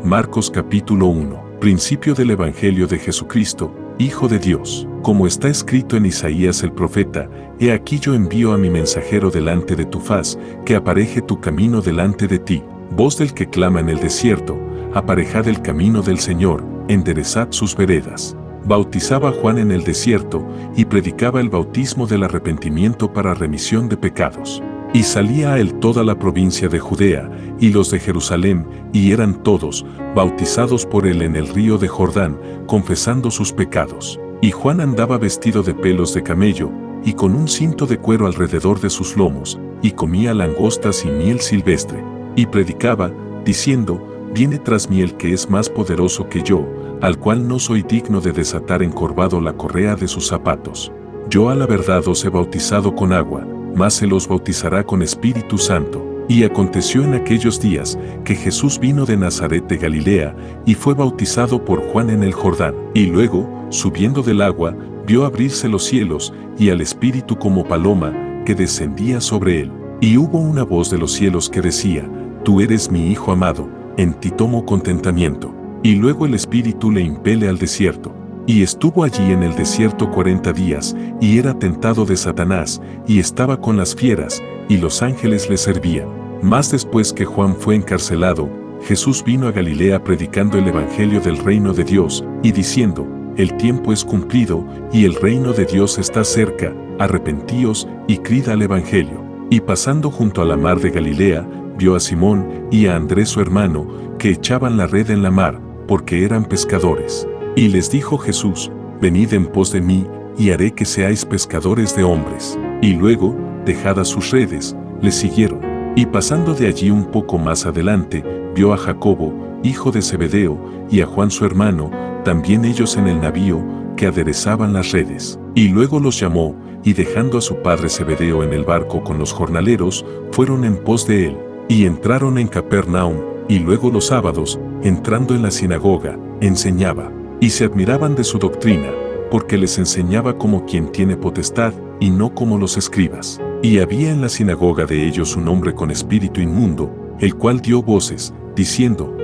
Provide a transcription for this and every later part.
Marcos capítulo 1. Principio del Evangelio de Jesucristo, Hijo de Dios. Como está escrito en Isaías el profeta, he aquí yo envío a mi mensajero delante de tu faz, que apareje tu camino delante de ti. Voz del que clama en el desierto, aparejad el camino del Señor, enderezad sus veredas. Bautizaba Juan en el desierto, y predicaba el bautismo del arrepentimiento para remisión de pecados. Y salía a él toda la provincia de Judea, y los de Jerusalén, y eran todos, bautizados por él en el río de Jordán, confesando sus pecados. Y Juan andaba vestido de pelos de camello, y con un cinto de cuero alrededor de sus lomos, y comía langostas y miel silvestre. Y predicaba, diciendo, viene tras mí el que es más poderoso que yo, al cual no soy digno de desatar encorvado la correa de sus zapatos. Yo a la verdad os he bautizado con agua, mas se los bautizará con Espíritu Santo. Y aconteció en aquellos días que Jesús vino de Nazaret de Galilea y fue bautizado por Juan en el Jordán. Y luego, subiendo del agua, vio abrirse los cielos y al Espíritu como paloma que descendía sobre él. Y hubo una voz de los cielos que decía: Tú eres mi Hijo amado, en ti tomo contentamiento. Y luego el Espíritu le impele al desierto. Y estuvo allí en el desierto 40 días, y era tentado de Satanás, y estaba con las fieras, y los ángeles le servían. Mas después que Juan fue encarcelado, Jesús vino a Galilea predicando el Evangelio del reino de Dios, y diciendo: El tiempo es cumplido, y el reino de Dios está cerca, arrepentíos, y creed al Evangelio. Y pasando junto a la mar de Galilea, vio a Simón y a Andrés su hermano, que echaban la red en la mar, porque eran pescadores. Y les dijo Jesús: Venid en pos de mí, y haré que seáis pescadores de hombres. Y luego, dejadas sus redes, le siguieron. Y pasando de allí un poco más adelante, vio a Jacobo, hijo de Zebedeo, y a Juan su hermano, también ellos en el navío, que aderezaban las redes. Y luego los llamó, y dejando a su padre Zebedeo en el barco con los jornaleros, fueron en pos de él. Y entraron en Capernaum, y luego los sábados, entrando en la sinagoga, enseñaba. Y se admiraban de su doctrina, porque les enseñaba como quien tiene potestad, y no como los escribas. Y había en la sinagoga de ellos un hombre con espíritu inmundo, el cual dio voces, diciendo: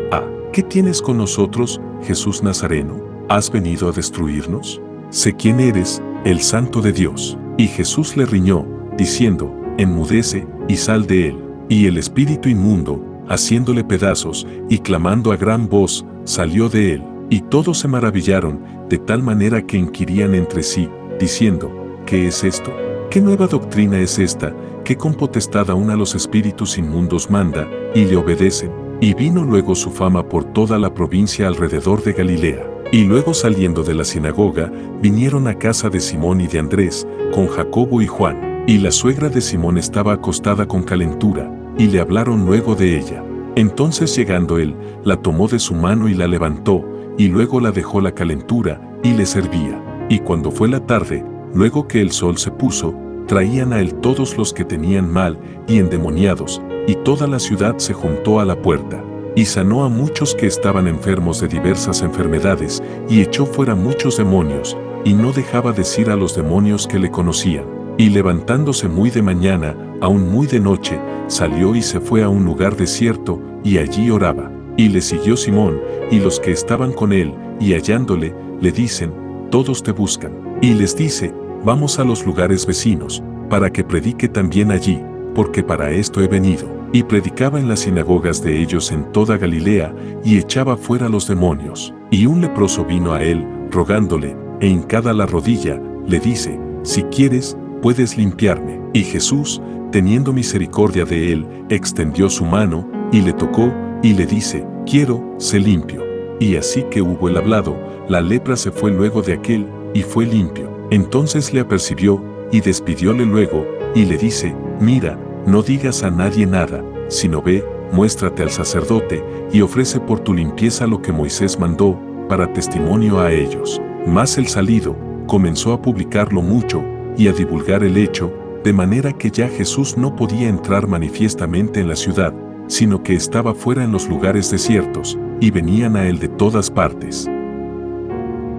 ¿Qué tienes con nosotros, Jesús Nazareno? ¿Has venido a destruirnos? Sé quién eres, el Santo de Dios. Y Jesús le riñó, diciendo: Enmudece, y sal de él. Y el espíritu inmundo, haciéndole pedazos, y clamando a gran voz, salió de él. Y todos se maravillaron, de tal manera que inquirían entre sí, diciendo: ¿Qué es esto? ¿Qué nueva doctrina es esta, que con potestad aún a los espíritus inmundos manda, y le obedecen? Y vino luego su fama por toda la provincia alrededor de Galilea. Y luego saliendo de la sinagoga, vinieron a casa de Simón y de Andrés, con Jacobo y Juan. Y la suegra de Simón estaba acostada con calentura, y le hablaron luego de ella. Entonces llegando él, la tomó de su mano y la levantó, y luego la dejó la calentura, y le servía. Y cuando fue la tarde, luego que el sol se puso, traían a él todos los que tenían mal y endemoniados, y toda la ciudad se juntó a la puerta. Y sanó a muchos que estaban enfermos de diversas enfermedades, y echó fuera muchos demonios, y no dejaba decir a los demonios que le conocían. Y levantándose muy de mañana, aún muy de noche, salió y se fue a un lugar desierto, y allí oraba. Y le siguió Simón, y los que estaban con él, y hallándole, le dicen: Todos te buscan. Y les dice: Vamos a los lugares vecinos, para que predique también allí, porque para esto he venido. Y predicaba en las sinagogas de ellos en toda Galilea, y echaba fuera los demonios. Y un leproso vino a él, rogándole, e hincada la rodilla, le dice: Si quieres, puedes limpiarme. Y Jesús, teniendo misericordia de él, extendió su mano, y le tocó, y le dice: Quiero, sé limpio. Y así que hubo él hablado, la lepra se fue luego de aquél, y fue limpio. Entonces le apercibió, y despidióle luego, y le dice: Mira, no digas a nadie nada, sino ve, muéstrate al sacerdote, y ofrece por tu limpieza lo que Moisés mandó, para testimonio a ellos. Mas el salido, comenzó a publicarlo mucho, y a divulgar el hecho, de manera que ya Jesús no podía entrar manifiestamente en la ciudad, sino que estaba fuera en los lugares desiertos, y venían a él de todas partes.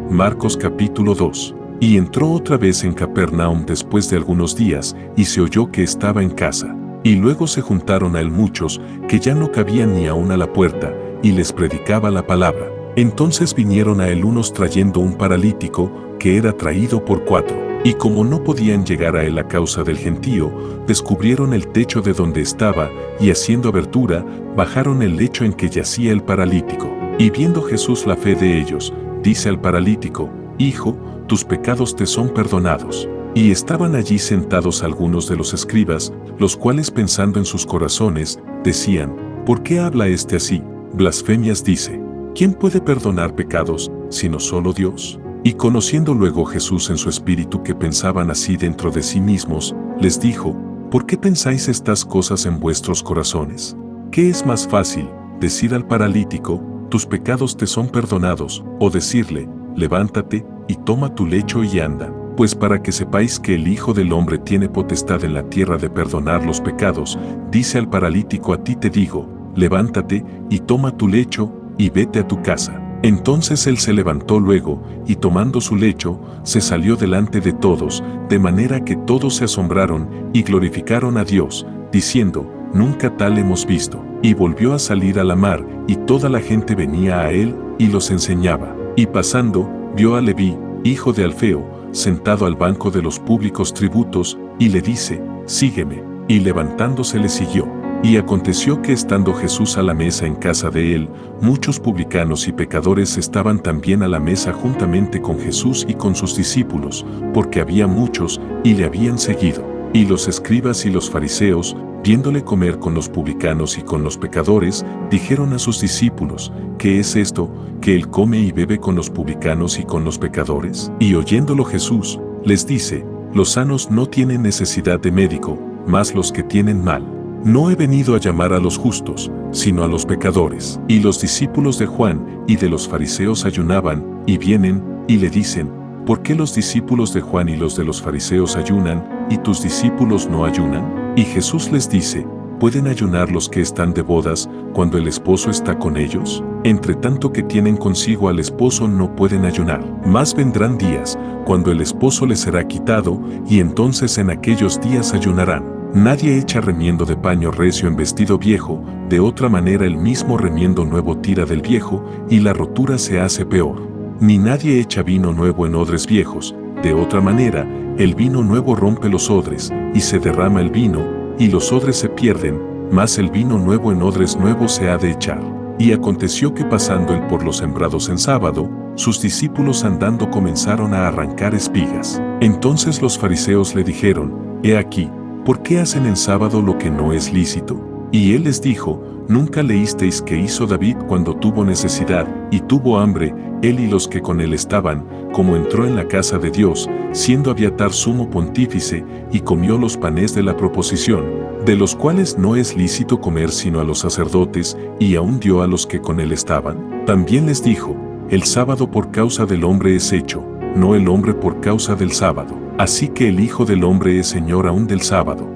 Marcos capítulo 2. Y entró otra vez en Capernaum después de algunos días, y se oyó que estaba en casa. Y luego se juntaron a él muchos, que ya no cabían ni aún a la puerta, y les predicaba la palabra. Entonces vinieron a él unos trayendo un paralítico, que era traído por 4. Y como no podían llegar a él a causa del gentío, descubrieron el techo de donde estaba, y haciendo abertura, bajaron el lecho en que yacía el paralítico. Y viendo Jesús la fe de ellos, dice al paralítico: Hijo, tus pecados te son perdonados. Y estaban allí sentados algunos de los escribas, los cuales pensando en sus corazones, decían: ¿Por qué habla este así? Blasfemias dice. ¿Quién puede perdonar pecados, sino solo Dios? Y conociendo luego Jesús en su espíritu que pensaban así dentro de sí mismos, les dijo: ¿Por qué pensáis estas cosas en vuestros corazones? ¿Qué es más fácil, decir al paralítico: tus pecados te son perdonados, o decirle: levántate, y toma tu lecho y anda? Pues para que sepáis que el Hijo del Hombre tiene potestad en la tierra de perdonar los pecados, dice al paralítico: a ti te digo, levántate, y toma tu lecho, y vete a tu casa. Entonces él se levantó luego, y tomando su lecho, se salió delante de todos, de manera que todos se asombraron, y glorificaron a Dios, diciendo: nunca tal hemos visto. Y volvió a salir a la mar, y toda la gente venía a él, y los enseñaba. Y pasando, vio a Leví, hijo de Alfeo, sentado al banco de los públicos tributos, y le dice: sígueme. Y levantándose le siguió. Y aconteció que estando Jesús a la mesa en casa de él, muchos publicanos y pecadores estaban también a la mesa juntamente con Jesús y con sus discípulos, porque había muchos, y le habían seguido. Y los escribas y los fariseos, viéndole comer con los publicanos y con los pecadores, dijeron a sus discípulos: ¿qué es esto, que él come y bebe con los publicanos y con los pecadores? Y oyéndolo Jesús, les dice: los sanos no tienen necesidad de médico, mas los que tienen mal. No he venido a llamar a los justos, sino a los pecadores. Y los discípulos de Juan y de los fariseos ayunaban, y vienen, y le dicen: ¿por qué los discípulos de Juan y los de los fariseos ayunan, y tus discípulos no ayunan? Y Jesús les dice: ¿pueden ayunar los que están de bodas, cuando el esposo está con ellos? Entre tanto que tienen consigo al esposo no pueden ayunar. Mas vendrán días, cuando el esposo les será quitado, y entonces en aquellos días ayunarán. Nadie echa remiendo de paño recio en vestido viejo, de otra manera el mismo remiendo nuevo tira del viejo, y la rotura se hace peor. Ni nadie echa vino nuevo en odres viejos, de otra manera, el vino nuevo rompe los odres, y se derrama el vino, y los odres se pierden, mas el vino nuevo en odres nuevos se ha de echar. Y aconteció que pasando él por los sembrados en sábado, sus discípulos andando comenzaron a arrancar espigas. Entonces los fariseos le dijeron: he aquí, ¿por qué hacen en sábado lo que no es lícito? Y él les dijo: ¿nunca leísteis que hizo David cuando tuvo necesidad, y tuvo hambre, él y los que con él estaban, como entró en la casa de Dios, siendo Abiatar sumo pontífice, y comió los panes de la proposición, de los cuales no es lícito comer sino a los sacerdotes, y aún dio a los que con él estaban? También les dijo: el sábado por causa del hombre es hecho, no el hombre por causa del sábado. Así que el Hijo del Hombre es Señor aún del sábado.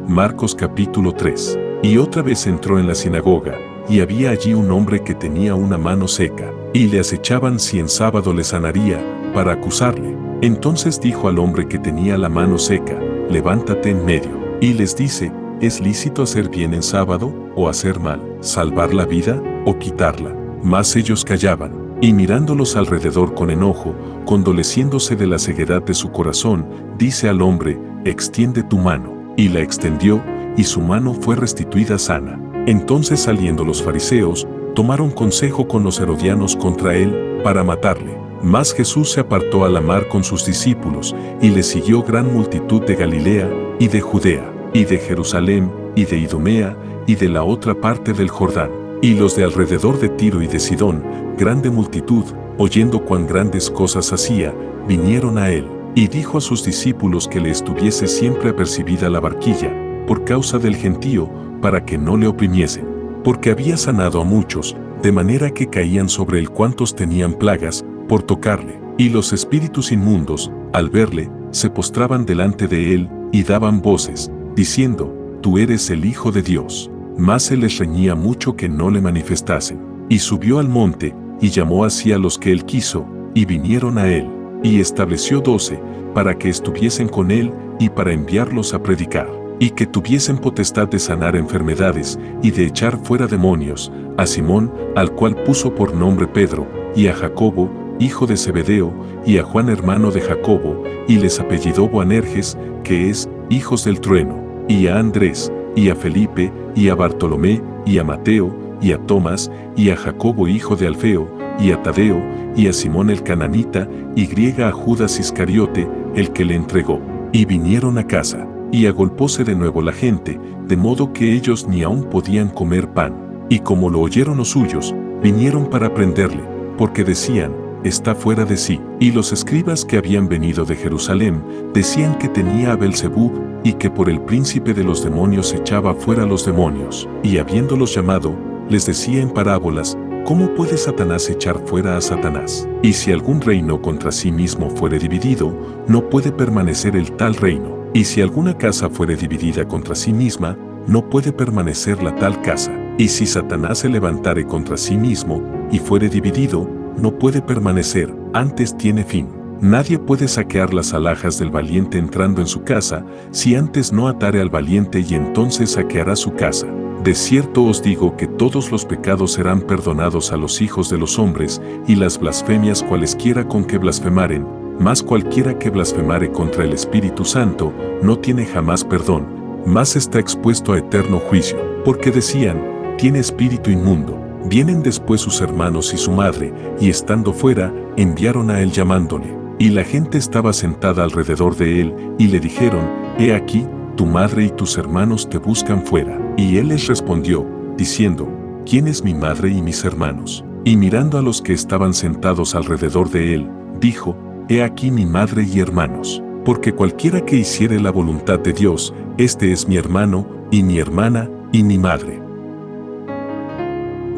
Marcos capítulo 3. Y otra vez entró en la sinagoga, y había allí un hombre que tenía una mano seca, y le acechaban si en sábado le sanaría, para acusarle. Entonces dijo al hombre que tenía la mano seca: levántate en medio. Y les dice: ¿es lícito hacer bien en sábado, o hacer mal, salvar la vida, o quitarla? Mas ellos callaban. Y mirándolos alrededor con enojo, condoleciéndose de la ceguedad de su corazón, dice al hombre: extiende tu mano. Y la extendió, y su mano fue restituida sana. Entonces saliendo los fariseos, tomaron consejo con los herodianos contra él, para matarle. Mas Jesús se apartó a la mar con sus discípulos, y le siguió gran multitud de Galilea, y de Judea, y de Jerusalén, y de Idumea, y de la otra parte del Jordán. Y los de alrededor de Tiro y de Sidón, grande multitud, oyendo cuán grandes cosas hacía, vinieron a él. Y dijo a sus discípulos que le estuviese siempre apercibida la barquilla, por causa del gentío, para que no le oprimiesen. Porque había sanado a muchos, de manera que caían sobre él cuantos tenían plagas, por tocarle. Y los espíritus inmundos, al verle, se postraban delante de él, y daban voces, diciendo: tú eres el Hijo de Dios. Mas se les reñía mucho que no le manifestasen. Y subió al monte, y llamó así a los que él quiso, y vinieron a él. Y estableció 12, para que estuviesen con él, y para enviarlos a predicar. y que tuviesen potestad de sanar enfermedades y de echar fuera demonios, a Simón, al cual puso por nombre Pedro, y a Jacobo, hijo de Zebedeo, y a Juan hermano de Jacobo, y les apellidó Boanerges, que es, hijos del trueno, y a Andrés, y a Felipe, y a Bartolomé, y a Mateo, y a Tomás, y a Jacobo hijo de Alfeo, y a Tadeo, y a Simón el cananita, y a Judas Iscariote, el que le entregó. Y vinieron a casa, y agolpóse de nuevo la gente, de modo que ellos ni aún podían comer pan. Y como lo oyeron los suyos, vinieron para prenderle, porque decían, está fuera de sí. Y los escribas que habían venido de Jerusalén, decían que tenía a Belzebub, y que por el príncipe de los demonios echaba fuera los demonios. Y habiéndolos llamado, les decía en parábolas, ¿cómo puede Satanás echar fuera a Satanás? Y si algún reino contra sí mismo fuere dividido, no puede permanecer el tal reino. Y si alguna casa fuere dividida contra sí misma, no puede permanecer la tal casa. Y si Satanás se levantare contra sí mismo, y fuere dividido, no puede permanecer, antes tiene fin. Nadie puede saquear las alhajas del valiente entrando en su casa, si antes no atare al valiente y entonces saqueará su casa. De cierto os digo que todos los pecados serán perdonados a los hijos de los hombres, y las blasfemias cualesquiera con que blasfemaren, mas cualquiera que blasfemare contra el Espíritu Santo, no tiene jamás perdón, mas está expuesto a eterno juicio. Porque decían, tiene espíritu inmundo. Vienen después sus hermanos y su madre, y estando fuera, enviaron a él llamándole. Y la gente estaba sentada alrededor de él, y le dijeron, he aquí, tu madre y tus hermanos te buscan fuera. Y él les respondió, diciendo, ¿quién es mi madre y mis hermanos? Y mirando a los que estaban sentados alrededor de él, dijo, he aquí mi madre y hermanos. Porque cualquiera que hiciere la voluntad de Dios, este es mi hermano, y mi hermana, y mi madre.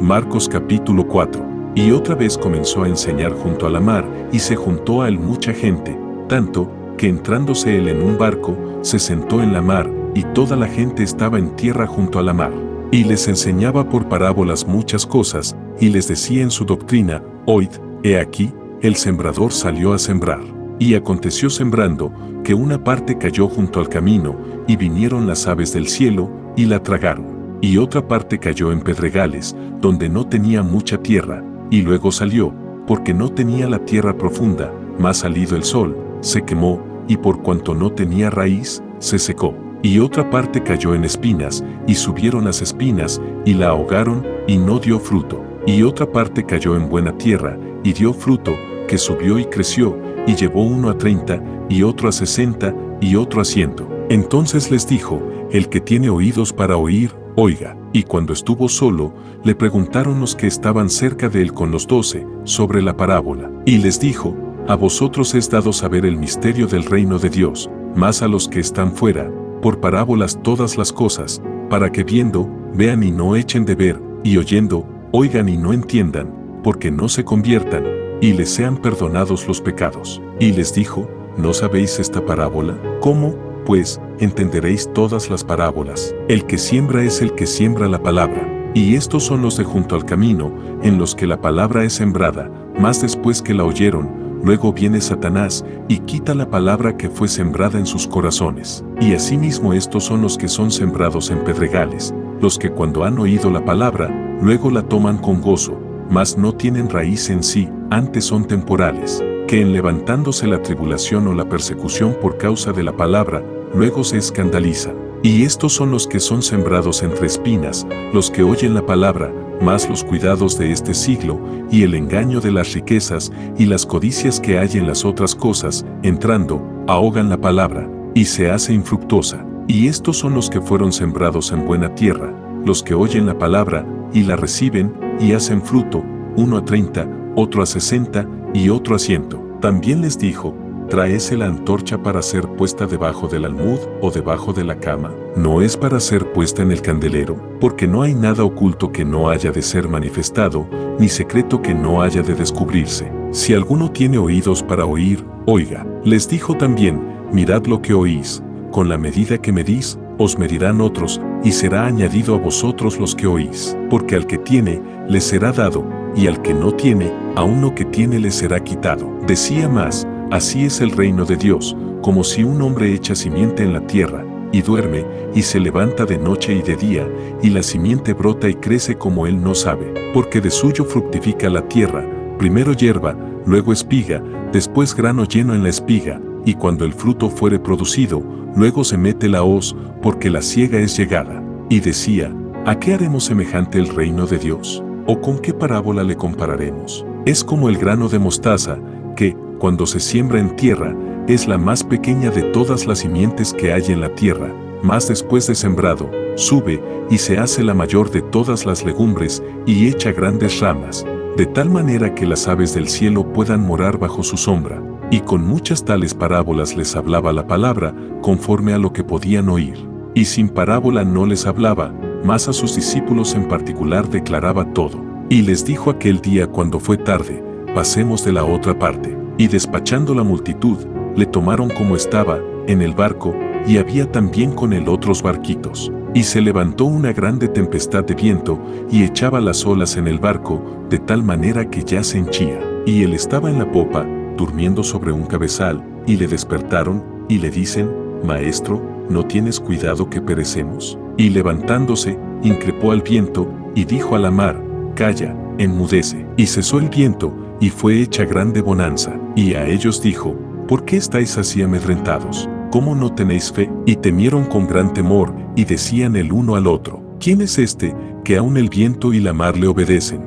Marcos capítulo 4. Y otra vez comenzó a enseñar junto a la mar, y se juntó a él mucha gente, tanto, que entrándose él en un barco, se sentó en la mar, y toda la gente estaba en tierra junto a la mar. Y les enseñaba por parábolas muchas cosas, y les decía en su doctrina, oíd, he aquí, el sembrador salió a sembrar. Y aconteció sembrando, que una parte cayó junto al camino, y vinieron las aves del cielo, y la tragaron. Y otra parte cayó en pedregales, donde no tenía mucha tierra, y luego salió, porque no tenía la tierra profunda, mas salido el sol, se quemó, y por cuanto no tenía raíz, se secó. Y otra parte cayó en espinas, y subieron las espinas, y la ahogaron, y no dio fruto. Y otra parte cayó en buena tierra, y dio fruto, que subió y creció, y llevó uno a 30, y otro a 60, y otro a 100. Entonces les dijo, el que tiene oídos para oír, oiga. Y cuando estuvo solo, le preguntaron los que estaban cerca de él con los 12, sobre la parábola. Y les dijo, a vosotros es dado saber el misterio del reino de Dios, mas a los que están fuera, por parábolas todas las cosas, para que viendo, vean y no echen de ver, y oyendo, oigan y no entiendan, porque no se conviertan, y les sean perdonados los pecados. Y les dijo, ¿no sabéis esta parábola? ¿Cómo, pues, entenderéis todas las parábolas? El que siembra es el que siembra la palabra. Y estos son los de junto al camino, en los que la palabra es sembrada, mas después que la oyeron, luego viene Satanás, y quita la palabra que fue sembrada en sus corazones. Y asimismo estos son los que son sembrados en pedregales, los que cuando han oído la palabra, luego la toman con gozo, mas no tienen raíz en sí, antes son temporales, que en levantándose la tribulación o la persecución por causa de la palabra, luego se escandalizan. Y estos son los que son sembrados entre espinas, los que oyen la palabra, mas los cuidados de este siglo, y el engaño de las riquezas, y las codicias que hay en las otras cosas, entrando, ahogan la palabra, y se hace infructuosa. Y estos son los que fueron sembrados en buena tierra, los que oyen la palabra, y la reciben, y hacen fruto, uno a 30, otro a 60, y otro a 100. También les dijo, ¿traese la antorcha para ser puesta debajo del almud o debajo de la cama? No es para ser puesta en el candelero, porque no hay nada oculto que no haya de ser manifestado, ni secreto que no haya de descubrirse. Si alguno tiene oídos para oír, oiga. Les dijo también, mirad lo que oís, con la medida que medís, os medirán otros, y será añadido a vosotros los que oís. Porque al que tiene, le será dado, y al que no tiene, aun lo que tiene le será quitado. Decía más, así es el reino de Dios, como si un hombre echa simiente en la tierra, y duerme, y se levanta de noche y de día, y la simiente brota y crece como él no sabe, porque de suyo fructifica la tierra, primero hierba, luego espiga, después grano lleno en la espiga, y cuando el fruto fuere producido, luego se mete la hoz, porque la siega es llegada. Y decía, ¿a qué haremos semejante el reino de Dios? ¿O con qué parábola le compararemos? Es como el grano de mostaza, que, cuando se siembra en tierra, es la más pequeña de todas las simientes que hay en la tierra, mas después de sembrado, sube, y se hace la mayor de todas las legumbres, y echa grandes ramas, de tal manera que las aves del cielo puedan morar bajo su sombra. Y con muchas tales parábolas les hablaba la palabra, conforme a lo que podían oír. Y sin parábola no les hablaba, mas a sus discípulos en particular declaraba todo. Y les dijo aquel día cuando fue tarde, pasemos de la otra parte. Y despachando la multitud, le tomaron como estaba, en el barco, y había también con él otros barquitos. Y se levantó una grande tempestad de viento, y echaba las olas en el barco, de tal manera que ya se henchía. Y él estaba en la popa, durmiendo sobre un cabezal, y le despertaron, y le dicen, Maestro, ¿no tienes cuidado que perecemos? Y levantándose, increpó al viento, y dijo a la mar, Calla, enmudece. Y cesó el viento, y fue hecha grande bonanza. Y a ellos dijo, ¿por qué estáis así amedrentados? ¿Cómo no tenéis fe? Y temieron con gran temor, y decían el uno al otro, ¿quién es este, que aun el viento y la mar le obedecen?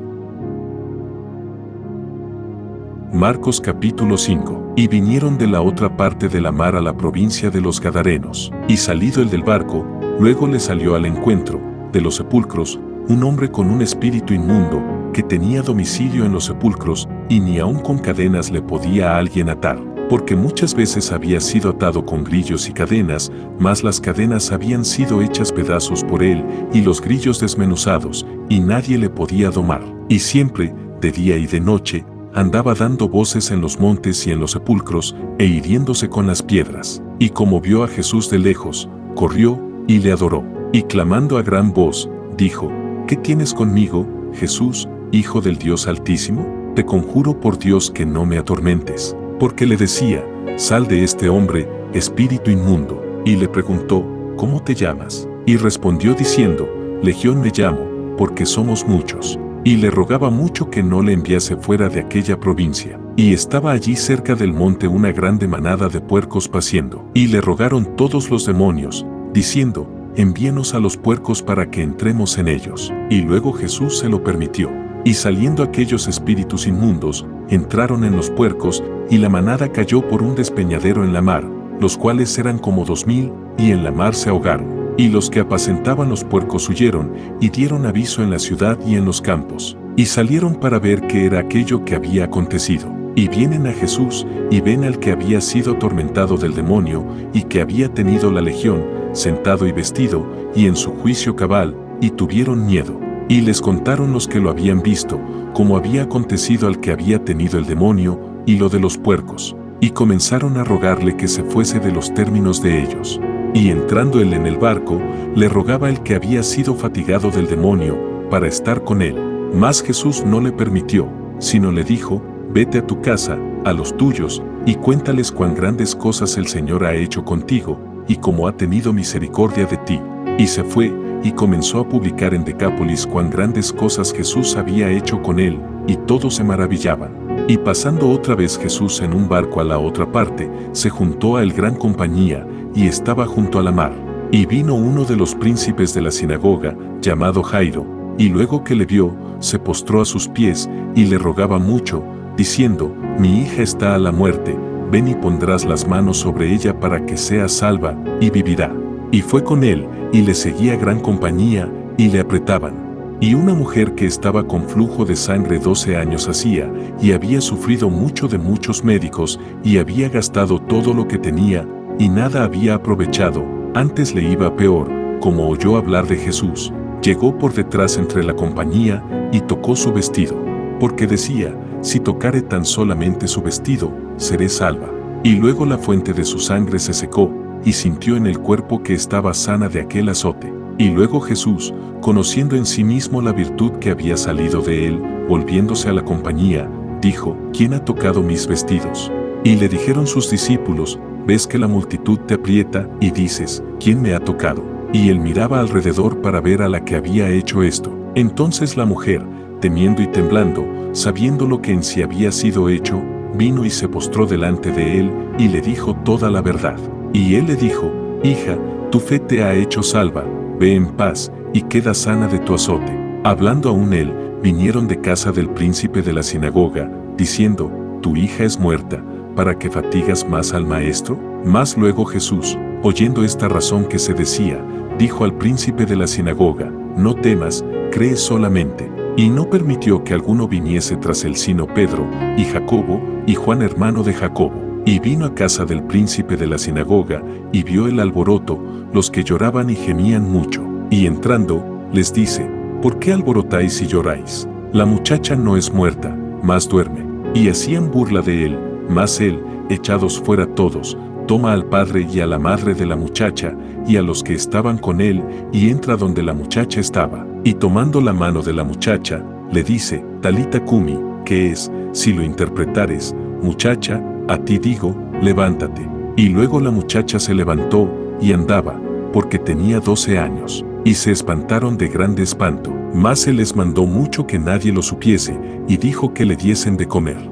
Marcos capítulo 5. Y vinieron de la otra parte de la mar a la provincia de los Gadarenos. Y salido el del barco, luego le salió al encuentro, de los sepulcros, un hombre con un espíritu inmundo, que tenía domicilio en los sepulcros, y ni aun con cadenas le podía a alguien atar, porque muchas veces había sido atado con grillos y cadenas, mas las cadenas habían sido hechas pedazos por él, y los grillos desmenuzados, y nadie le podía domar. Y siempre, de día y de noche, andaba dando voces en los montes y en los sepulcros, e hiriéndose con las piedras. Y como vio a Jesús de lejos, corrió, y le adoró. Y clamando a gran voz, dijo, ¿qué tienes conmigo, Jesús, Hijo del Dios Altísimo? Te conjuro por Dios que no me atormentes. Porque le decía, sal de este hombre, espíritu inmundo. Y le preguntó, ¿cómo te llamas? Y respondió diciendo, Legión me llamo, porque somos muchos. Y le rogaba mucho que no le enviase fuera de aquella provincia. Y estaba allí cerca del monte una grande manada de puercos paciendo. Y le rogaron todos los demonios, diciendo, envíenos a los puercos para que entremos en ellos. Y luego Jesús se lo permitió. Y saliendo aquellos espíritus inmundos, entraron en los puercos, y la manada cayó por un despeñadero en la mar, los cuales eran como 2000, y en la mar se ahogaron. Y los que apacentaban los puercos huyeron, y dieron aviso en la ciudad y en los campos. Y salieron para ver qué era aquello que había acontecido. Y vienen a Jesús, y ven al que había sido atormentado del demonio, y que había tenido la legión, sentado y vestido, y en su juicio cabal, y tuvieron miedo. Y les contaron los que lo habían visto, cómo había acontecido al que había tenido el demonio, y lo de los puercos. Y comenzaron a rogarle que se fuese de los términos de ellos. Y entrando él en el barco, le rogaba el que había sido fatigado del demonio, para estar con él. Mas Jesús no le permitió, sino le dijo, vete a tu casa, a los tuyos, y cuéntales cuán grandes cosas el Señor ha hecho contigo, y cómo ha tenido misericordia de ti. Y se fue, y comenzó a publicar en Decápolis cuán grandes cosas Jesús había hecho con él, y todos se maravillaban. Y pasando otra vez Jesús en un barco a la otra parte, se juntó a él gran compañía, y estaba junto a la mar. Y vino uno de los príncipes de la sinagoga, llamado Jairo, y luego que le vio, se postró a sus pies, y le rogaba mucho, diciendo, mi hija está a la muerte, ven y pondrás las manos sobre ella para que sea salva, y vivirá. Y fue con él, y le seguía gran compañía, y le apretaban. Y una mujer que estaba con flujo de sangre 12 años hacía, y había sufrido mucho de muchos médicos, y había gastado todo lo que tenía, y nada había aprovechado, antes le iba peor, como oyó hablar de Jesús, llegó por detrás entre la compañía, y tocó su vestido, porque decía, si tocare tan solamente su vestido, seré salva. Y luego la fuente de su sangre se secó, y sintió en el cuerpo que estaba sana de aquel azote. Y luego Jesús, conociendo en sí mismo la virtud que había salido de él, volviéndose a la compañía, dijo, ¿quién ha tocado mis vestidos? Y le dijeron sus discípulos, ves que la multitud te aprieta y dices, ¿quién me ha tocado? Y él miraba alrededor para ver a la que había hecho esto. Entonces la mujer, temiendo y temblando, sabiendo lo que en sí había sido hecho, vino y se postró delante de él y le dijo toda la verdad. Y él le dijo, hija, tu fe te ha hecho salva, ve en paz y queda sana de tu azote. Hablando aún él, vinieron de casa del príncipe de la sinagoga, diciendo, tu hija es muerta, ¿para qué fatigas más al maestro? Mas luego Jesús, oyendo esta razón que se decía, dijo al príncipe de la sinagoga, no temas, cree solamente. Y no permitió que alguno viniese tras él sino Pedro, y Jacobo, y Juan hermano de Jacobo. Y vino a casa del príncipe de la sinagoga, y vio el alboroto, los que lloraban y gemían mucho. Y entrando, les dice, ¿por qué alborotáis y lloráis? La muchacha no es muerta, mas duerme. Y hacían burla de él, mas él, echados fuera todos, toma al padre y a la madre de la muchacha, y a los que estaban con él, y entra donde la muchacha estaba. Y tomando la mano de la muchacha, le dice, Talita cumi, que es, si lo interpretares, muchacha, a ti digo, levántate. Y luego la muchacha se levantó, y andaba, porque tenía 12 años. Y se espantaron de grande espanto. Mas él les mandó mucho que nadie lo supiese, y dijo que le diesen de comer.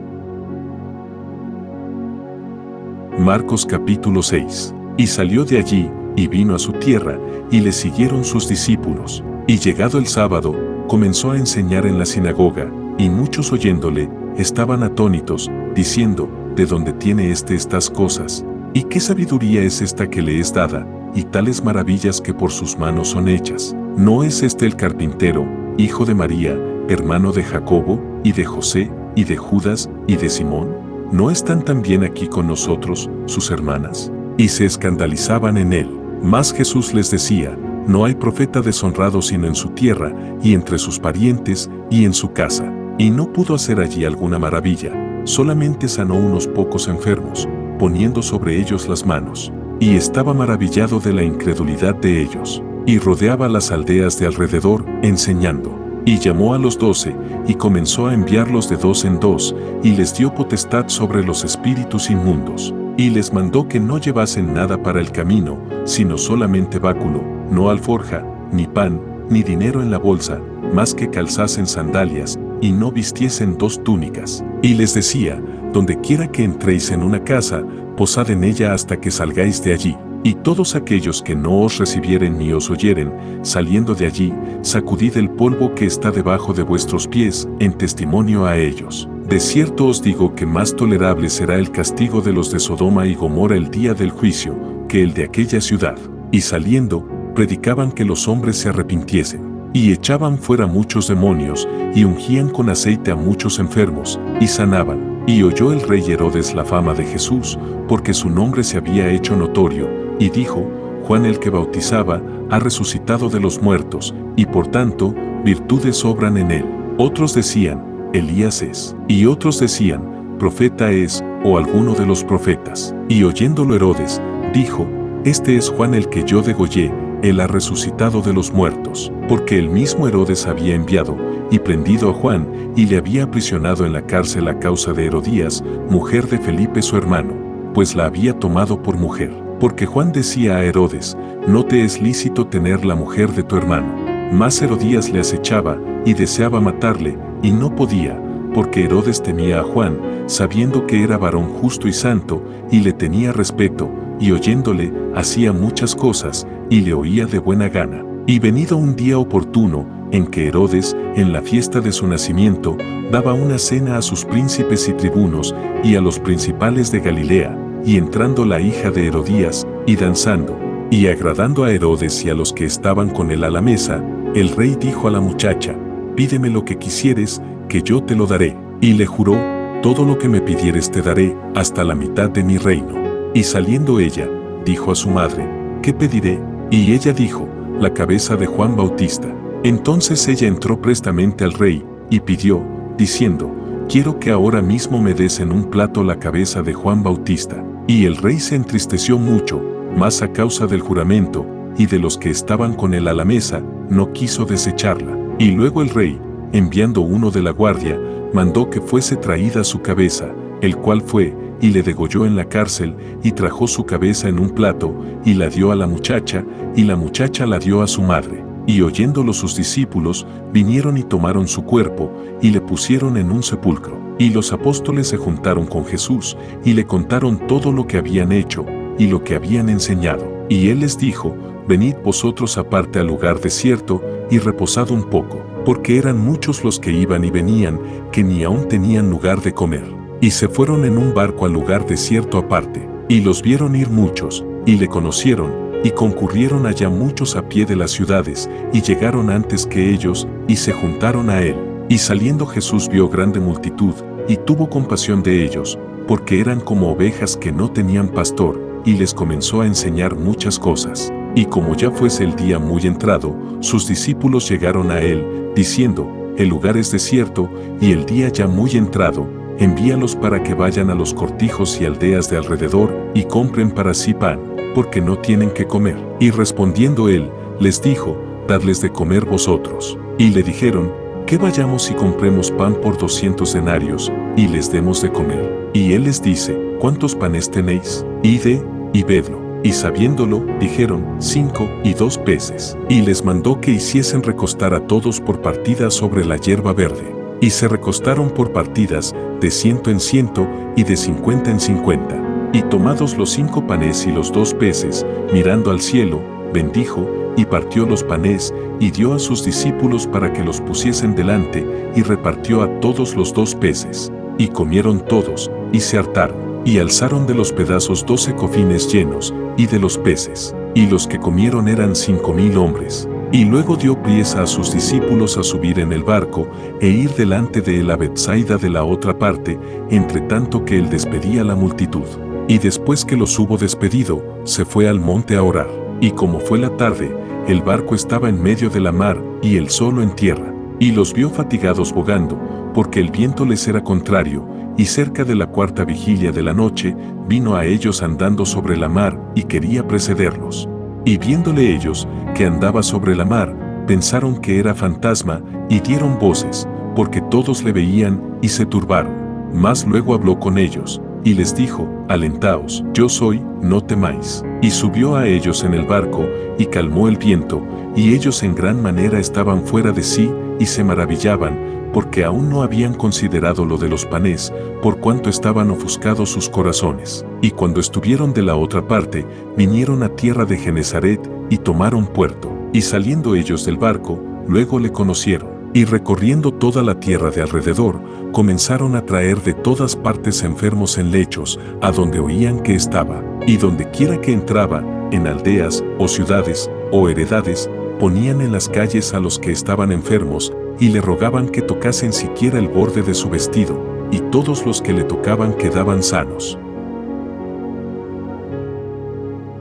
Marcos capítulo 6. Y salió de allí, y vino a su tierra, y le siguieron sus discípulos. Y llegado el sábado, comenzó a enseñar en la sinagoga, y muchos oyéndole, estaban atónitos, diciendo, ¿de dónde tiene estas cosas? ¿Y qué sabiduría es esta que le es dada, y tales maravillas que por sus manos son hechas? ¿No es este el carpintero, hijo de María, hermano de Jacobo, y de José, y de Judas, y de Simón? ¿No están también aquí con nosotros, sus hermanas? Y se escandalizaban en él. Mas Jesús les decía, no hay profeta deshonrado sino en su tierra, y entre sus parientes, y en su casa. Y no pudo hacer allí alguna maravilla, solamente sanó unos pocos enfermos, poniendo sobre ellos las manos. Y estaba maravillado de la incredulidad de ellos. Y rodeaba las aldeas de alrededor, enseñando. Y llamó a los 12, y comenzó a enviarlos de 2 en 2, y les dio potestad sobre los espíritus inmundos. Y les mandó que no llevasen nada para el camino, sino solamente báculo, no alforja, ni pan, ni dinero en la bolsa, más que calzasen sandalias, y no vistiesen 2 túnicas. Y les decía, donde quiera que entréis en una casa, posad en ella hasta que salgáis de allí. Y todos aquellos que no os recibieren ni os oyeren, saliendo de allí, sacudid el polvo que está debajo de vuestros pies, en testimonio a ellos. De cierto os digo que más tolerable será el castigo de los de Sodoma y Gomorra el día del juicio, que el de aquella ciudad. Y saliendo, predicaban que los hombres se arrepintiesen. Y echaban fuera muchos demonios, y ungían con aceite a muchos enfermos, y sanaban. Y oyó el rey Herodes la fama de Jesús, porque su nombre se había hecho notorio, y dijo, Juan el que bautizaba, ha resucitado de los muertos, y por tanto, virtudes obran en él. Otros decían, Elías es. Y otros decían, profeta es, o alguno de los profetas. Y oyéndolo Herodes, dijo, este es Juan el que yo degollé, él ha resucitado de los muertos. Porque el mismo Herodes había enviado, y prendido a Juan, y le había aprisionado en la cárcel a causa de Herodías, mujer de Felipe su hermano, pues la había tomado por mujer. Porque Juan decía a Herodes, no te es lícito tener la mujer de tu hermano. Mas Herodías le acechaba, y deseaba matarle, y no podía, porque Herodes temía a Juan, sabiendo que era varón justo y santo, y le tenía respeto, y oyéndole, hacía muchas cosas, y le oía de buena gana. Y venido un día oportuno, en que Herodes, en la fiesta de su nacimiento, daba una cena a sus príncipes y tribunos, y a los principales de Galilea, y entrando la hija de Herodías, y danzando, y agradando a Herodes y a los que estaban con él a la mesa, el rey dijo a la muchacha, pídeme lo que quisieres, que yo te lo daré. Y le juró, todo lo que me pidieres te daré, hasta la mitad de mi reino. Y saliendo ella, dijo a su madre, ¿qué pediré? Y ella dijo, la cabeza de Juan Bautista. Entonces ella entró prestamente al rey, y pidió, diciendo, quiero que ahora mismo me des en un plato la cabeza de Juan Bautista. Y el rey se entristeció mucho, mas a causa del juramento, y de los que estaban con él a la mesa, no quiso desecharla. Y luego el rey, enviando uno de la guardia, mandó que fuese traída su cabeza, el cual fue, y le degolló en la cárcel, y trajo su cabeza en un plato, y la dio a la muchacha, y la muchacha la dio a su madre. Y oyéndolo sus discípulos, vinieron y tomaron su cuerpo, y le pusieron en un sepulcro. Y los apóstoles se juntaron con Jesús, y le contaron todo lo que habían hecho, y lo que habían enseñado. Y él les dijo: venid vosotros aparte al lugar desierto, y reposad un poco, porque eran muchos los que iban y venían, que ni aún tenían lugar de comer. Y se fueron en un barco al lugar desierto aparte, y los vieron ir muchos, y le conocieron, y concurrieron allá muchos a pie de las ciudades, y llegaron antes que ellos, y se juntaron a él. Y saliendo Jesús vio grande multitud, y tuvo compasión de ellos, porque eran como ovejas que no tenían pastor, y les comenzó a enseñar muchas cosas. Y como ya fuese el día muy entrado, sus discípulos llegaron a él, diciendo: el lugar es desierto, y el día ya muy entrado, envíalos para que vayan a los cortijos y aldeas de alrededor, y compren para sí pan, porque no tienen que comer. Y respondiendo él, les dijo: dadles de comer vosotros. Y le dijeron: que vayamos y compremos pan por 200 denarios, y les demos de comer. Y él les dice: ¿cuántos panes tenéis? Ide, y vedlo. Y sabiéndolo, dijeron: 5 y 2 peces. Y les mandó que hiciesen recostar a todos por partidas sobre la hierba verde. Y se recostaron por partidas, de 100 en 100, y de 50 en 50. Y tomados los 5 panes y los 2 peces, mirando al cielo, bendijo, y partió los panes, y dio a sus discípulos para que los pusiesen delante, y repartió a todos los 2 peces. Y comieron todos, y se hartaron, y alzaron de los pedazos 12 cofines llenos, y de los peces. Y los que comieron eran 5000 hombres. Y luego dio priesa a sus discípulos a subir en el barco, e ir delante de él a Betsaida de la otra parte, entre tanto que él despedía a la multitud. Y después que los hubo despedido, se fue al monte a orar. Y como fue la tarde, el barco estaba en medio de la mar, y él solo en tierra. Y los vio fatigados bogando, porque el viento les era contrario, y cerca de la 4ª vigilia de la noche, vino a ellos andando sobre la mar, y quería precederlos. Y viéndole ellos, que andaba sobre la mar, pensaron que era fantasma, y dieron voces, porque todos le veían, y se turbaron. Mas luego habló con ellos, y les dijo: alentaos, yo soy, no temáis. Y subió a ellos en el barco, y calmó el viento, y ellos en gran manera estaban fuera de sí, y se maravillaban, porque aún no habían considerado lo de los panes, por cuanto estaban ofuscados sus corazones. Y cuando estuvieron de la otra parte, vinieron a tierra de Genesaret, y tomaron puerto. Y saliendo ellos del barco, luego le conocieron. Y recorriendo toda la tierra de alrededor, comenzaron a traer de todas partes enfermos en lechos, a donde oían que estaba. Y donde quiera que entraba, en aldeas, o ciudades, o heredades, ponían en las calles a los que estaban enfermos, y le rogaban que tocasen siquiera el borde de su vestido, y todos los que le tocaban quedaban sanos.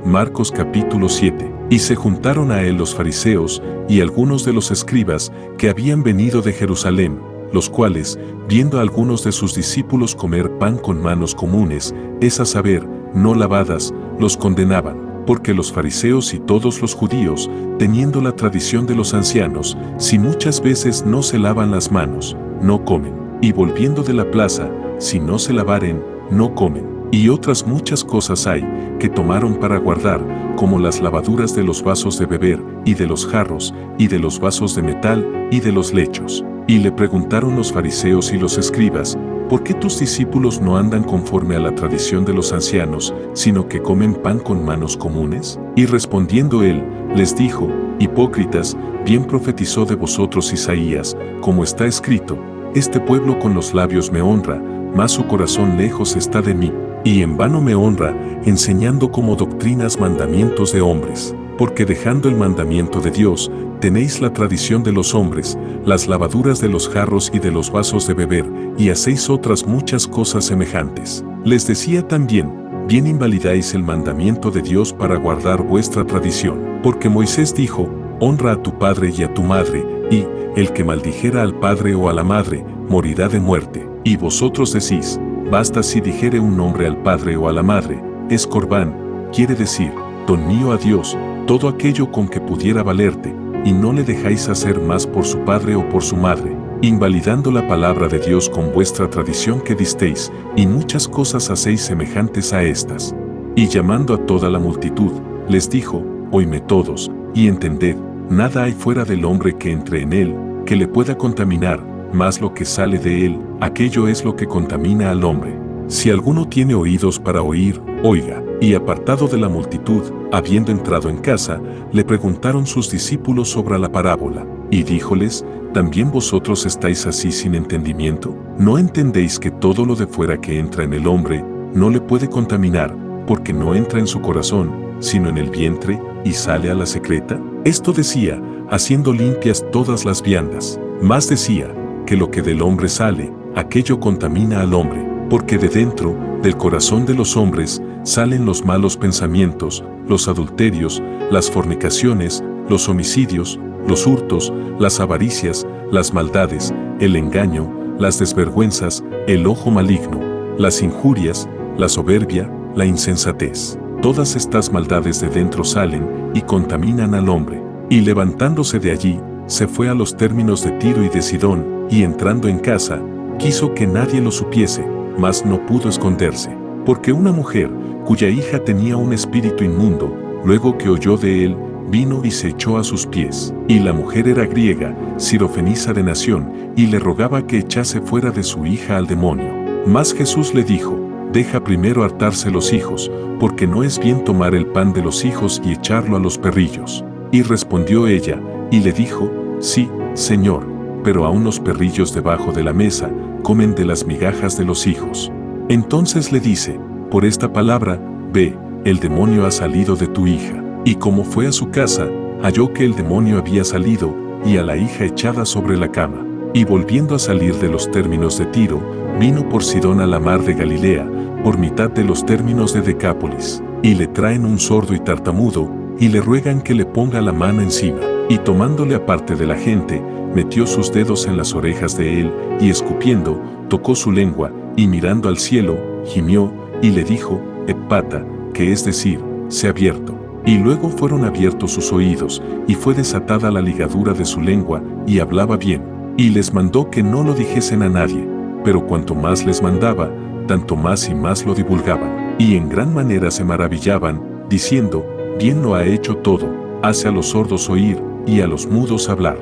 Marcos capítulo 7. Y se juntaron a él los fariseos, y algunos de los escribas, que habían venido de Jerusalén, los cuales, viendo a algunos de sus discípulos comer pan con manos comunes, es a saber, no lavadas, los condenaban. Porque los fariseos y todos los judíos, teniendo la tradición de los ancianos, si muchas veces no se lavan las manos, no comen. Y volviendo de la plaza, si no se lavaren, no comen. Y otras muchas cosas hay, que tomaron para guardar, como las lavaduras de los vasos de beber, y de los jarros, y de los vasos de metal, y de los lechos. Y le preguntaron los fariseos y los escribas: ¿por qué tus discípulos no andan conforme a la tradición de los ancianos, sino que comen pan con manos comunes? Y respondiendo él, les dijo: hipócritas, bien profetizó de vosotros Isaías, como está escrito: este pueblo con los labios me honra, mas su corazón lejos está de mí, y en vano me honra, enseñando como doctrinas mandamientos de hombres. Porque dejando el mandamiento de Dios, tenéis la tradición de los hombres, las lavaduras de los jarros y de los vasos de beber, y hacéis otras muchas cosas semejantes. Les decía también: bien invalidáis el mandamiento de Dios para guardar vuestra tradición. Porque Moisés dijo: honra a tu padre y a tu madre, y el que maldijera al padre o a la madre, morirá de muerte. Y vosotros decís: basta si dijere un nombre al padre o a la madre, es corbán, quiere decir, don mío a Dios, todo aquello con que pudiera valerte, y no le dejáis hacer más por su padre o por su madre. invalidando la palabra de Dios con vuestra tradición que disteis, y muchas cosas hacéis semejantes a estas. Y llamando a toda la multitud, les dijo, oidme todos, y entended, nada hay fuera del hombre que entre en él, que le pueda contaminar, mas lo que sale de él, aquello es lo que contamina al hombre. Si alguno tiene oídos para oír, oiga. Y apartado de la multitud, habiendo entrado en casa, le preguntaron sus discípulos sobre la parábola. Y díjoles, ¿también vosotros estáis así sin entendimiento? ¿No entendéis que todo lo de fuera que entra en el hombre, no le puede contaminar, porque no entra en su corazón, sino en el vientre, y sale a la secreta? Esto decía, haciendo limpias todas las viandas. Más decía, que lo que del hombre sale, aquello contamina al hombre, porque de dentro, del corazón de los hombres, salen los malos pensamientos, los adulterios, las fornicaciones, los homicidios, los hurtos, las avaricias, las maldades, el engaño, las desvergüenzas, el ojo maligno, las injurias, la soberbia, la insensatez. Todas estas maldades de dentro salen y contaminan al hombre. Y levantándose de allí, se fue a los términos de Tiro y de Sidón, y entrando en casa, quiso que nadie lo supiese, mas no pudo esconderse, porque una mujer, cuya hija tenía un espíritu inmundo, luego que oyó de él, vino y se echó a sus pies. Y la mujer era griega, sirofenisa de nación, y le rogaba que echase fuera de su hija al demonio. Mas Jesús le dijo, deja primero hartarse los hijos, porque no es bien tomar el pan de los hijos y echarlo a los perrillos. Y respondió ella, y le dijo, sí, Señor, pero aun los perrillos debajo de la mesa comen de las migajas de los hijos. Entonces le dice, por esta palabra, ve, el demonio ha salido de tu hija. Y como fue a su casa, halló que el demonio había salido, y a la hija echada sobre la cama. Y volviendo a salir de los términos de Tiro, vino por Sidón a la mar de Galilea, por mitad de los términos de Decápolis. Y le traen un sordo y tartamudo, y le ruegan que le ponga la mano encima. Y tomándole aparte de la gente, metió sus dedos en las orejas de él, y escupiendo, tocó su lengua, y mirando al cielo, gimió, y le dijo, Epata, que es decir, se ha abierto. Y luego fueron abiertos sus oídos, y fue desatada la ligadura de su lengua, y hablaba bien. Y les mandó que no lo dijesen a nadie, pero cuanto más les mandaba, tanto más y más lo divulgaban. Y en gran manera se maravillaban, diciendo, bien lo ha hecho todo, hace a los sordos oír, y a los mudos hablar.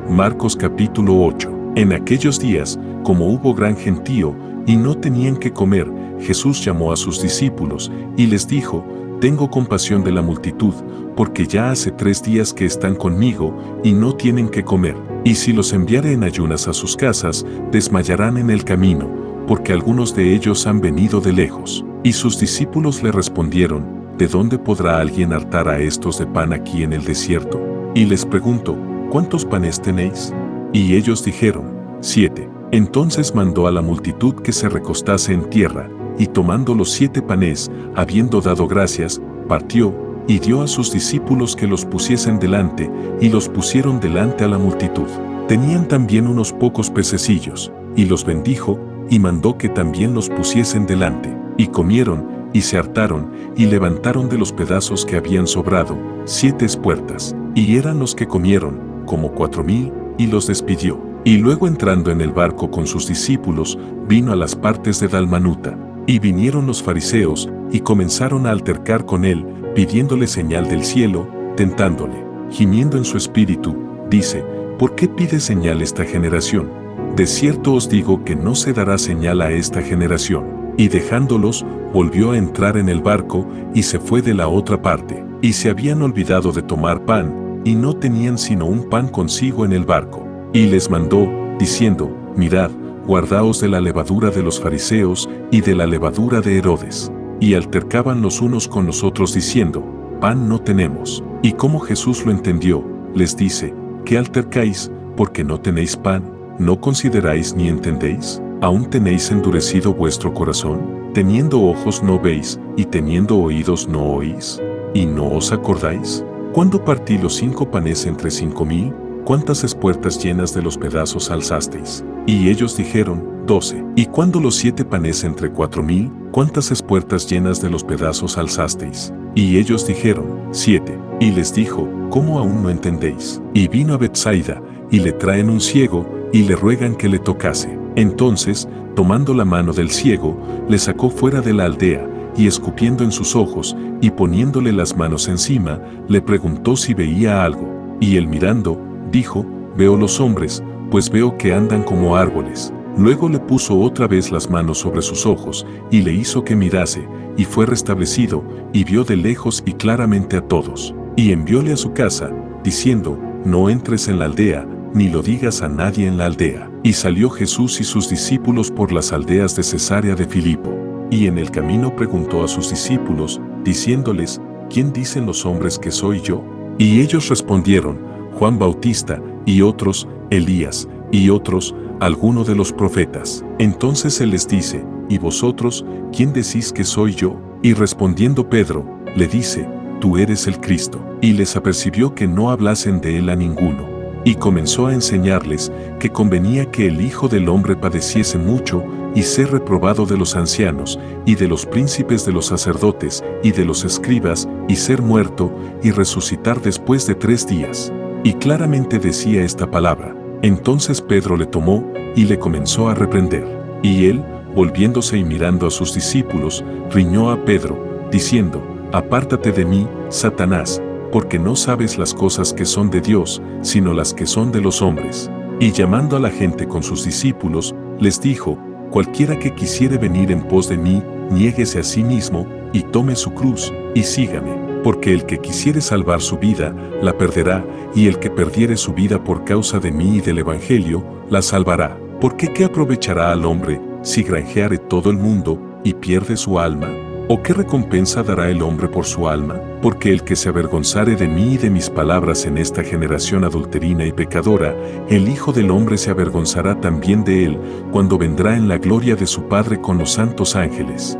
Marcos capítulo 8. En aquellos días, como hubo gran gentío, y no tenían que comer, Jesús llamó a sus discípulos, y les dijo, tengo compasión de la multitud, porque ya hace 3 días que están conmigo, y no tienen que comer. Y si los enviare en ayunas a sus casas, desmayarán en el camino, porque algunos de ellos han venido de lejos. Y sus discípulos le respondieron, ¿de dónde podrá alguien hartar a estos de pan aquí en el desierto? Y les preguntó, ¿cuántos panes tenéis? Y ellos dijeron, 7. Entonces mandó a la multitud que se recostase en tierra, y tomando los 7 panes, habiendo dado gracias, partió, y dio a sus discípulos que los pusiesen delante, y los pusieron delante a la multitud. Tenían también unos pocos pececillos, y los bendijo, y mandó que también los pusiesen delante. Y comieron, y se hartaron, y levantaron de los pedazos que habían sobrado, 7 espuertas. Y eran los que comieron, como 4,000, y los despidió. Y luego entrando en el barco con sus discípulos, vino a las partes de Dalmanuta. Y vinieron los fariseos, y comenzaron a altercar con él, pidiéndole señal del cielo, tentándole. Gimiendo en su espíritu, dice, ¿por qué pide señal esta generación? De cierto os digo que no se dará señal a esta generación. Y dejándolos, volvió a entrar en el barco, y se fue de la otra parte. Y se habían olvidado de tomar pan, y no tenían sino un pan consigo en el barco. Y les mandó, diciendo, mirad, guardaos de la levadura de los fariseos, y de la levadura de Herodes. Y altercaban los unos con los otros diciendo, pan no tenemos. Y como Jesús lo entendió, les dice, ¿qué altercáis, porque no tenéis pan? ¿No consideráis ni entendéis? ¿Aún tenéis endurecido vuestro corazón? Teniendo ojos no veis, y teniendo oídos no oís. ¿Y no os acordáis? ¿Cuándo partí los 5 panes entre 5,000? ¿Cuántas espuertas llenas de los pedazos alzasteis? Y ellos dijeron, 12. ¿Y cuándo los 7 panes entre 4,000? ¿Cuántas espuertas llenas de los pedazos alzasteis? Y ellos dijeron, 7. Y les dijo, ¿cómo aún no entendéis? Y vino a Betsaida, y le traen un ciego, y le ruegan que le tocase. Entonces, tomando la mano del ciego, le sacó fuera de la aldea, y escupiendo en sus ojos, y poniéndole las manos encima, le preguntó si veía algo. Y él mirando, dijo, veo los hombres, pues veo que andan como árboles. Luego le puso otra vez las manos sobre sus ojos, y le hizo que mirase, y fue restablecido, y vio de lejos y claramente a todos. Y envióle a su casa, diciendo, no entres en la aldea, ni lo digas a nadie en la aldea. Y salió Jesús y sus discípulos por las aldeas de Cesarea de Filipo. Y en el camino preguntó a sus discípulos, diciéndoles, ¿quién dicen los hombres que soy yo? Y ellos respondieron, Juan Bautista, y otros, Elías, y otros, alguno de los profetas. Entonces él les dice, ¿y vosotros, quién decís que soy yo? Y respondiendo Pedro, le dice, tú eres el Cristo. Y les apercibió que no hablasen de él a ninguno. Y comenzó a enseñarles que convenía que el Hijo del Hombre padeciese mucho, y ser reprobado de los ancianos, y de los príncipes de los sacerdotes, y de los escribas, y ser muerto, y resucitar después de 3 días. Y claramente decía esta palabra. Entonces Pedro le tomó, y le comenzó a reprender. Y él, volviéndose y mirando a sus discípulos, riñó a Pedro, diciendo, apártate de mí, Satanás, porque no sabes las cosas que son de Dios, sino las que son de los hombres. Y llamando a la gente con sus discípulos, les dijo, cualquiera que quisiere venir en pos de mí, niéguese a sí mismo, y tome su cruz, y sígame. Porque el que quisiere salvar su vida, la perderá, y el que perdiere su vida por causa de mí y del Evangelio, la salvará. Porque ¿qué aprovechará al hombre, si granjeare todo el mundo, y pierde su alma? ¿O qué recompensa dará el hombre por su alma? Porque el que se avergonzare de mí y de mis palabras en esta generación adulterina y pecadora, el Hijo del Hombre se avergonzará también de él, cuando vendrá en la gloria de su Padre con los santos ángeles.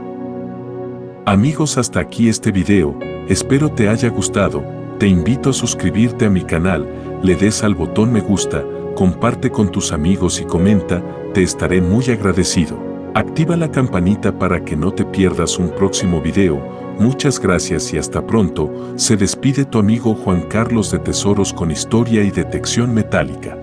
Amigos, hasta aquí este video, espero te haya gustado, te invito a suscribirte a mi canal, le des al botón me gusta, comparte con tus amigos y comenta, te estaré muy agradecido. Activa la campanita para que no te pierdas un próximo video. Muchas gracias y hasta pronto. Se despide tu amigo Juan Carlos de Tesoros con Historia y Detección Metálica.